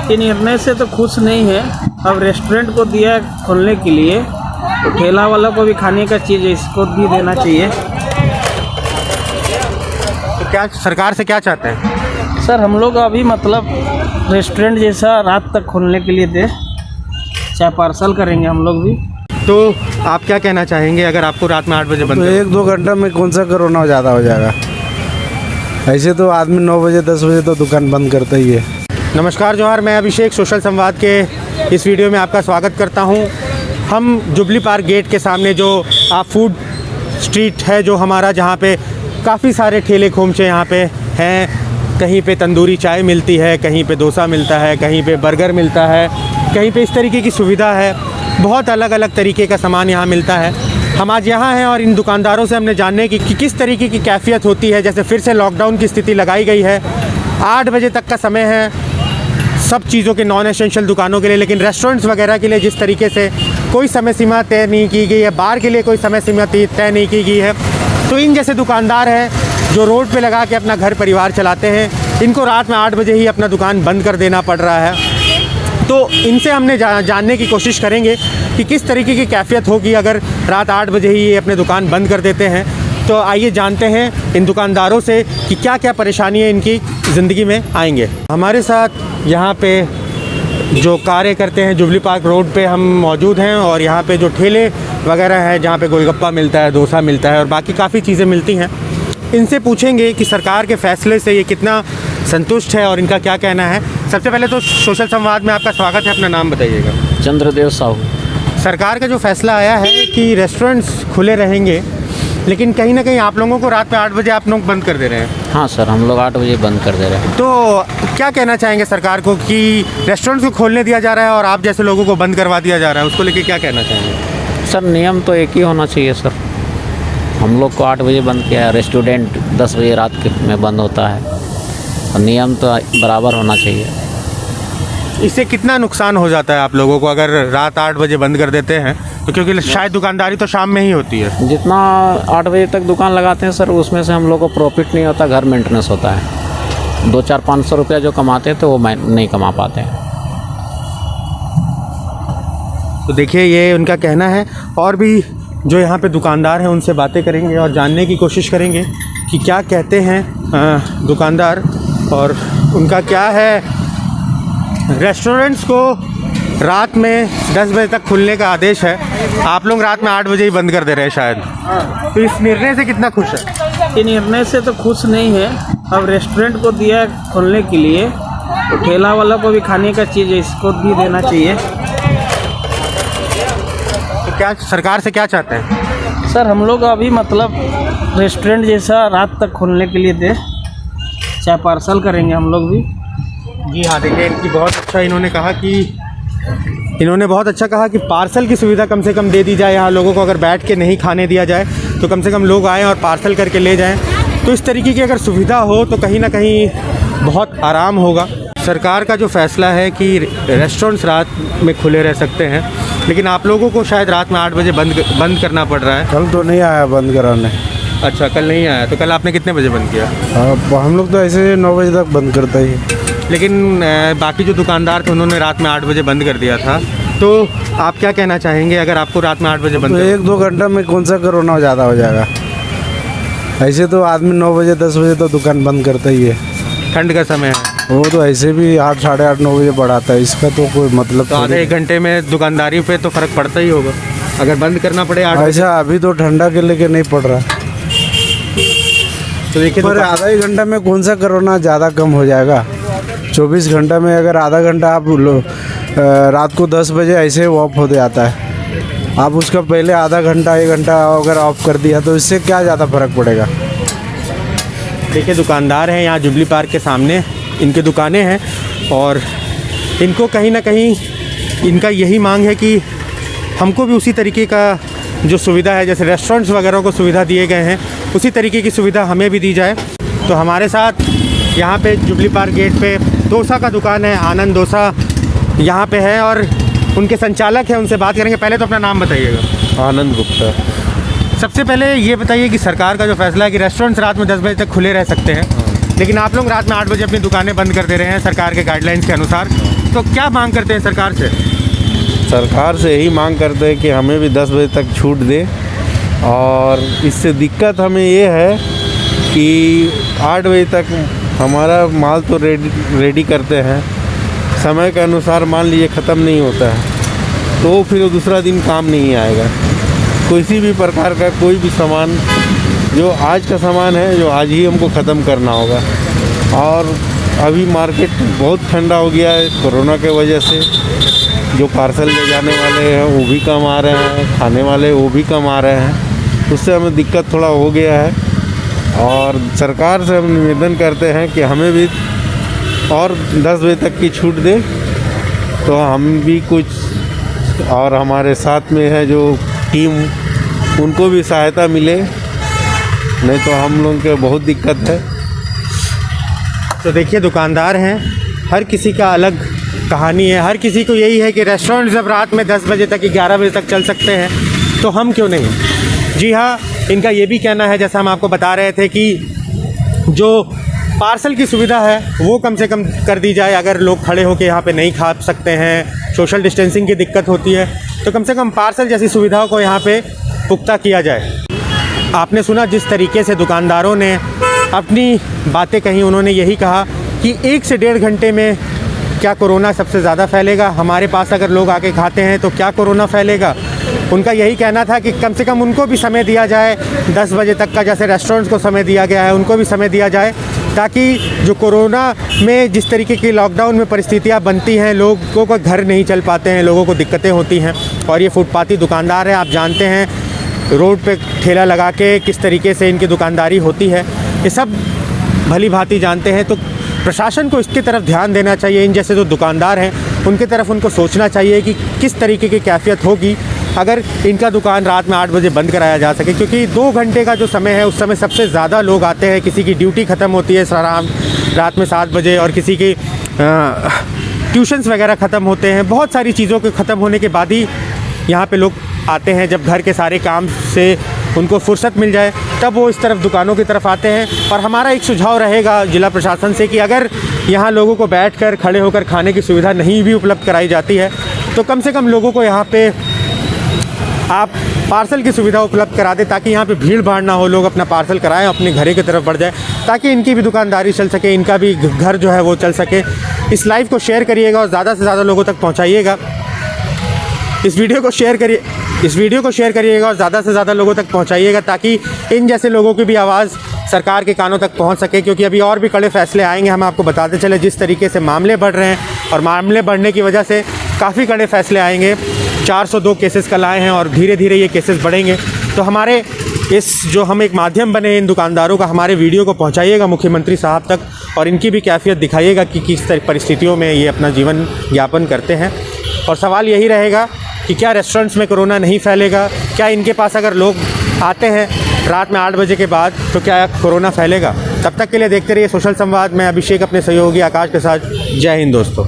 ये निर्णय से तो खुश नहीं है। अब रेस्टोरेंट को दिया है खोलने के लिए, तो ठेला वाला को भी खाने का चीज़ इसको भी देना चाहिए। तो क्या सरकार से क्या चाहते हैं? सर हम लोग अभी मतलब रेस्टोरेंट जैसा रात तक खोलने के लिए दे, चाहे पार्सल करेंगे हम लोग भी। तो आप क्या कहना चाहेंगे अगर आपको रात में 8 बजे बंद तो 1-2 घंटा में कौन सा कोरोना ज़्यादा हो जाएगा? ऐसे तो आदमी 9 बजे 10 बजे तो दुकान बंद करता ही है। नमस्कार जोहार, मैं अभिषेक सोशल संवाद के इस वीडियो में आपका स्वागत करता हूं। हम जुबली पार्क गेट के सामने जो आप फूड स्ट्रीट है जो हमारा, जहां पे काफ़ी सारे ठेले खोमचे यहाँ पे हैं। कहीं पे तंदूरी चाय मिलती है, कहीं पे डोसा मिलता है, कहीं पे बर्गर मिलता है, कहीं पे इस तरीके की सुविधा है। बहुत अलग अलग तरीके का सामान यहाँ मिलता है। हम आज यहाँ हैं और इन दुकानदारों से हमने जानने की कि किस तरीके की कैफियत होती है। जैसे फिर से लॉकडाउन की स्थिति लगाई गई है, 8 बजे तक का समय है सब चीज़ों के नॉन एसेंशियल दुकानों के लिए, लेकिन रेस्टोरेंट्स वगैरह के लिए जिस तरीके से कोई समय सीमा तय नहीं की गई है, बार के लिए कोई समय सीमा तय नहीं की गई है। तो इन जैसे दुकानदार हैं जो रोड पे लगा के अपना घर परिवार चलाते हैं, इनको रात में 8 बजे ही अपना दुकान बंद कर देना पड़ रहा है। तो इनसे हमने जानने की कोशिश करेंगे कि किस तरीके की कैफियत होगी अगर रात 8 बजे ही ये अपने दुकान बंद कर देते हैं। तो आइए जानते हैं इन दुकानदारों से कि क्या क्या परेशानी है इनकी ज़िंदगी में आएंगे। हमारे साथ यहाँ पे जो कार्य करते हैं जुबली पार्क रोड पे हम मौजूद हैं, और यहाँ पे जो ठेले वगैरह हैं जहाँ पे गोलगप्पा मिलता है, डोसा मिलता है और बाकी काफ़ी चीज़ें मिलती हैं, इनसे पूछेंगे कि सरकार के फ़ैसले से ये कितना संतुष्ट है और इनका क्या कहना है। सबसे पहले तो सोशल संवाद में आपका स्वागत है, अपना नाम बताइएगा। चंद्रदेव साहू। सरकार का जो फैसला आया है कि रेस्टोरेंट्स खुले रहेंगे, लेकिन कहीं ना कहीं आप लोगों को रात में 8 बजे आप लोग बंद कर दे रहे हैं। हाँ सर, हम लोग 8 बजे बंद कर दे रहे हैं। तो क्या कहना चाहेंगे सरकार को कि रेस्टोरेंट्स को खोलने दिया जा रहा है और आप जैसे लोगों को बंद करवा दिया जा रहा है, उसको लेके क्या कहना चाहेंगे? सर नियम तो एक ही होना चाहिए सर। हम लोग को 8 बजे बंद किया है, रेस्टोरेंट 10 बजे रात में बंद होता है, और नियम तो बराबर होना चाहिए। इससे कितना नुकसान हो जाता है आप लोगों को अगर रात 8 बजे बंद कर देते हैं? तो क्योंकि शायद दुकानदारी तो शाम में ही होती है। जितना 8 बजे तक दुकान लगाते हैं सर, उसमें से हम लोग को प्रॉफिट नहीं होता, घर मेंटेनेंस होता है। 200-500 रुपया जो कमाते थे वो नहीं कमा पाते हैं। तो देखिए ये उनका कहना है, और भी जो यहाँ पे दुकानदार हैं उनसे बातें करेंगे और जानने की कोशिश करेंगे कि क्या कहते हैं दुकानदार, और उनका क्या है। रेस्टोरेंट्स को रात में 10 बजे तक खुलने का आदेश है, आप लोग रात में 8 बजे ही बंद कर दे रहे हैं शायद। तो इस निर्णय से कितना खुश है? ये निर्णय से तो खुश नहीं है। अब रेस्टोरेंट को दिया है खोलने के लिए, तो ठेला वाला को भी खाने का चीज़ इसको भी देना चाहिए। तो क्या सरकार से क्या चाहते हैं? सर हम लोग अभी मतलब रेस्टोरेंट जैसा रात तक खोलने के लिए दे, चाहे पार्सल करेंगे हम लोग भी। जी हाँ, देखिए इनकी बहुत अच्छा इन्होंने बहुत अच्छा कहा कि पार्सल की सुविधा कम से कम दे दी जाए। यहाँ लोगों को अगर बैठ के नहीं खाने दिया जाए तो कम से कम लोग आएँ और पार्सल करके ले जाएं। तो इस तरीके की अगर सुविधा हो तो कहीं ना कहीं बहुत आराम होगा। सरकार का जो फैसला है कि रेस्टोरेंट्स रात में खुले रह सकते हैं, लेकिन आप लोगों को शायद रात में 8 बजे बंद करना पड़ रहा है। कल तो नहीं आया बंद कराने। अच्छा, कल नहीं आया। तो कल आपने कितने बजे बंद किया? हम लोग तो ऐसे 9 बजे तक बंद करते ही। लेकिन बाकी जो दुकानदार थे उन्होंने रात में 8 बजे बंद कर दिया था। तो आप क्या कहना चाहेंगे अगर आपको रात में 8 बजे बंद? तो 1-2 घंटा में कौन सा कोरोना ज़्यादा हो जाएगा? ऐसे तो आदमी 9 बजे 10 बजे तो दुकान बंद करता ही है। ठंड का समय है, वो तो ऐसे भी 8, साढ़े 8, 9 बजे बढ़ाता है, इसका तो कोई मतलब तो आधे 1 घंटे में दुकानदारी पे तो फ़र्क पड़ता ही होगा अगर बंद करना पड़े 8 बजे। ऐसा अभी तो ठंडा के लेके नहीं पड़ रहा। तो देखिए पर आधा ही घंटा में कौन सा कोरोना ज़्यादा कम हो जाएगा? 24 घंटा में अगर आधा घंटा आप रात को 10 बजे ऐसे ऑफ हो जाता है, आप उसका पहले आधा घंटा 1 घंटा अगर ऑफ कर दिया तो इससे क्या ज़्यादा फ़र्क पड़ेगा? देखिए दुकानदार हैं यहाँ जुबली पार्क के सामने, इनकी दुकानें हैं, और इनको कहीं ना कहीं इनका यही मांग है कि हमको भी उसी तरीके का जो सुविधा है, जैसे रेस्टोरेंट्स वगैरह को सुविधा दिए गए हैं, उसी तरीके की सुविधा हमें भी दी जाए। तो हमारे साथ यहाँ पे जुबली पार्क गेट पे डोसा का दुकान है, आनंद डोसा यहाँ पे है, और उनके संचालक हैं, उनसे बात करेंगे। पहले तो अपना नाम बताइएगा। आनंद गुप्ता। सबसे पहले ये बताइए कि सरकार का जो फैसला है कि रेस्टोरेंट्स रात में 10 बजे तक खुले रह सकते हैं, लेकिन आप लोग रात में 8 बजे अपनी दुकानें बंद कर दे रहे हैं सरकार के गाइडलाइंस के अनुसार, तो क्या मांग करते हैं सरकार से? सरकार से यही मांग करते हैं कि हमें भी 10 बजे तक छूट दे। और इससे दिक्कत हमें ये है कि 8 बजे तक हमारा माल तो रेडी करते हैं, समय के अनुसार मान लीजिए ख़त्म नहीं होता है तो फिर दूसरा दिन काम नहीं आएगा। किसी भी प्रकार का कोई भी सामान जो आज का सामान है जो आज ही हमको ख़त्म करना होगा। और अभी मार्केट बहुत ठंडा हो गया है कोरोना के वजह से। जो पार्सल ले जाने वाले हैं वो भी कम आ रहे हैं, खाने वाले वो भी कम आ रहे हैं, उससे हमें दिक्कत थोड़ा हो गया है। और सरकार से हम निवेदन करते हैं कि हमें भी और 10 बजे तक की छूट दे तो हम भी कुछ, और हमारे साथ में है जो टीम उनको भी सहायता मिले, नहीं तो हम लोग के बहुत दिक्कत है। तो देखिए दुकानदार हैं, हर किसी का अलग कहानी है। हर किसी को यही है कि रेस्टोरेंट जब रात में 10 बजे तक 11 बजे तक चल सकते हैं तो हम क्यों नहीं। जी हाँ, इनका ये भी कहना है, जैसा हम आपको बता रहे थे, कि जो पार्सल की सुविधा है वो कम से कम कर दी जाए। अगर लोग खड़े होकर यहाँ पे नहीं खा सकते हैं, सोशल डिस्टेंसिंग की दिक्कत होती है, तो कम से कम पार्सल जैसी सुविधाओं को यहाँ पे पुख्ता किया जाए। आपने सुना जिस तरीके से दुकानदारों ने अपनी बातें कही, उन्होंने यही कहा कि 1 से 1.5 घंटे में क्या कोरोना सबसे ज़्यादा फैलेगा, हमारे पास अगर लोग आके खाते हैं तो क्या कोरोना फैलेगा। उनका यही कहना था कि कम से कम उनको भी समय दिया जाए, 10 बजे तक का जैसे रेस्टोरेंट्स को समय दिया गया है उनको भी समय दिया जाए, ताकि जो कोरोना में जिस तरीके की लॉकडाउन में परिस्थितियाँ बनती हैं, लोगों को घर नहीं चल पाते हैं, लोगों को दिक्कतें होती हैं। और ये फुटपाती दुकानदार हैं, आप जानते हैं रोड पे ठेला लगा के किस तरीके से इनकी दुकानदारी होती है, ये सब भली भांति जानते हैं। तो प्रशासन को इसकी तरफ ध्यान देना चाहिए। इन जैसे जो दुकानदार हैं उनकी तरफ उनको सोचना चाहिए कि किस तरीके की कैफियत होगी अगर इनका दुकान रात में 8 बजे बंद कराया जा सके, क्योंकि 2 घंटे का जो समय है उस समय सबसे ज़्यादा लोग आते हैं। किसी की ड्यूटी ख़त्म होती है रात में 7 बजे, और किसी की ट्यूशन्स वगैरह ख़त्म होते हैं। बहुत सारी चीज़ों के ख़त्म होने के बाद ही यहाँ पे लोग आते हैं। जब घर के सारे काम से उनको फुर्सत मिल जाए तब वो इस तरफ दुकानों की तरफ आते हैं। और हमारा एक सुझाव रहेगा जिला प्रशासन से कि अगर यहाँ लोगों को बैठकर खड़े होकर खाने की सुविधा नहीं भी उपलब्ध कराई जाती है तो कम से कम लोगों को यहाँ पे आप पार्सल की सुविधा उपलब्ध करा दें, ताकि यहाँ पे भीड़ भाड़ ना हो, लोग अपना पार्सल कराएं, अपने घरे की तरफ बढ़ जाए, ताकि इनकी भी दुकानदारी चल सके, इनका भी घर जो है वो चल सके। इस लाइव को शेयर करिएगा और ज़्यादा से ज़्यादा लोगों तक पहुँचाइएगा। इस वीडियो को शेयर करिएगा और ज़्यादा से ज़्यादा लोगों तक पहुँचाइएगा, ताकि इन जैसे लोगों की भी आवाज़ सरकार के कानों तक पहुँच सके। क्योंकि अभी और भी कड़े फैसले आएंगे, हम आपको बताते चले जिस तरीके से मामले बढ़ रहे हैं, और मामले बढ़ने की वजह से काफ़ी कड़े फैसले आएंगे। 402 केसेस कल आए हैं और धीरे धीरे ये केसेस बढ़ेंगे। तो हमारे इस जो हम एक माध्यम बने इन दुकानदारों का, हमारे वीडियो को पहुंचाइएगा मुख्यमंत्री साहब तक और इनकी भी कैफियत दिखाइएगा कि किस परिस्थितियों में ये अपना जीवन यापन करते हैं। और सवाल यही रहेगा कि क्या रेस्टोरेंट्स में कोरोना नहीं फैलेगा, क्या इनके पास अगर लोग आते हैं रात में 8 बजे के बाद तो क्या कोरोना फैलेगा। तब तक के लिए देखते रहिए सोशल संवाद। मैं अभिषेक अपने सहयोगी आकाश के साथ। जय हिंद दोस्तों।